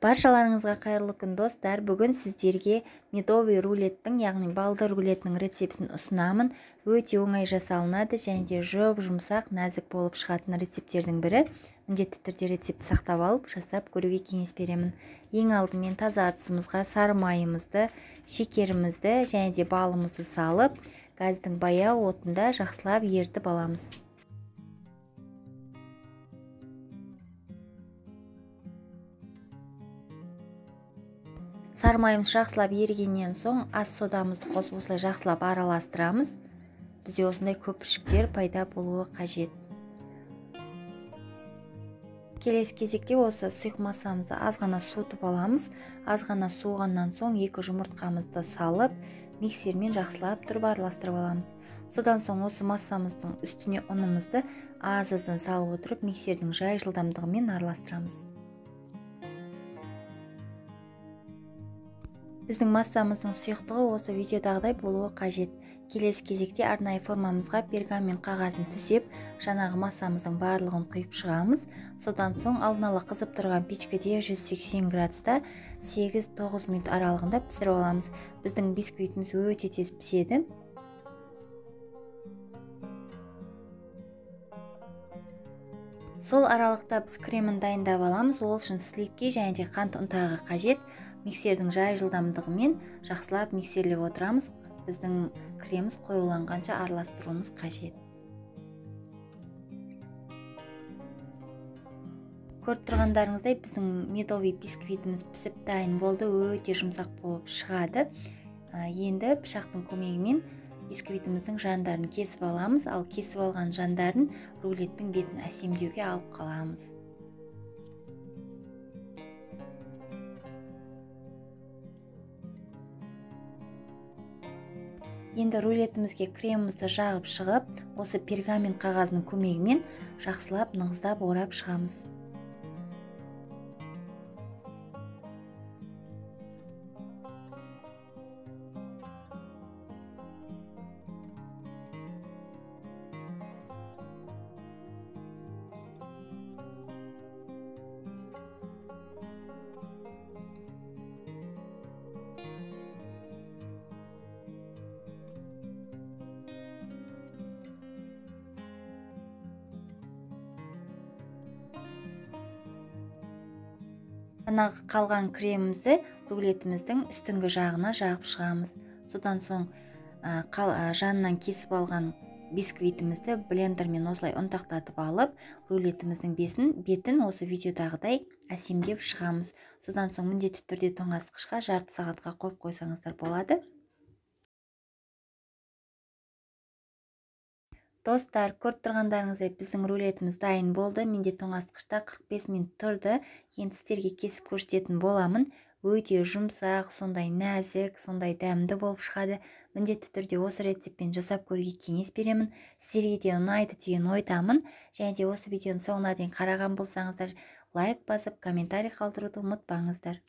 Баршаларыңызға қайырлы күн достар. Бүгін сіздерге медовый рулеттің, яғни балды рулетінің рецептін ұсынамын. Өте оңай жасалынады және де жұмсақ, нәзік болып шығатын рецептердің бірі. Міндетті түрде рецепт сақтап алып, жасап көруге кеңес беремін. Ең алдымен таза ыдысымызға сары майымызды, шекерімізді және де балымызды салып, газдың баяу отында жақсылап ерітіп аламыз. Сары майымыз жақсылап ерігеннен соң ас содамызды қосып осылай жақсылап араластырамыз. Бізде осындай көпіршіктер пайда болуы қажет. Келесі кезекте осы сұйық массамызды азғана суытып аламыз. Азғана суығаннан соң 2 жұмыртқамызды салып, миксермен жақсылап тұрып араластырып аламыз. Содан соң осы массамыздың үстіне ұнымызды аз-аздан салып отырып, миксердің жай жылдамдығымен араластырамыз. Біздің массамыздың сұйықтығы осы видеодағыдай болуы қажет. Келесі кезекте арнайы формамызға пергамент қағазын төсеп, жаңағы массамыздың барлығын құйып шығамыз. Содан соң алдын ала қызып тұрған печкеде 180 градуста 8-9 минут аралығында пісіріп аламыз. Біздің бисквитіміз өте тез піседі. Сол аралықта біз кремін дайындап аламыз. Ол үшін сливке және де қант ұнтағы қажет. Миксердің жай жылдамдығымен жақсылап миксерлеп отырамыз. Біздің креміміз қоюланғанша араластыруымыз қажет. Көріп тұрғандарыңыздай біздің медовый бисквитіміз пісіп дайын болды. Өте жұмсақ болып шығады. Енді пышақтың көмегімен бисквитіміздің жандарын кесіп аламыз. Ал кесіп алған жандарын рулеттің бетін әсемдеуге алып қаламыз. Енді рулетімізге кремімізді жағып шығып, осы пергамент қағазының көмегімен жақсылап нығыздап орап шығамыз. Жаңағы қалған кремімізді рулетіміздің үстіңгі жағына жағып шығамыз. Содан соң жанынан кесіп алған бисквитімізді блендермен осылай ұнтақтатып алып, рулетіміздің бетін осы видеодағыдай әсемдеп шығамыз. Содан соң міндетті түрде тоңазытқышқа жарты сағатқа қойып қойсаңыздар болады. Достар, көріп тұрғандарыңыздай біздің рулетіміз дайын болды. Менде тоңазытқышта 45 минут тұрды. Енді сіздерге кесіп көрсететін боламын. Өте жұмсақ, сондай нәзік, сондай дәмді болып шығады. Міндетті түрде осы рецептпен жасап көруге кеңес беремін. Сіздерге де ұнайды деген ойдамын. Және де осы видеоны соңына дейін қараған болсаңыздар, лайк басып, комментарий қалдыруды ұмытпаңыздар.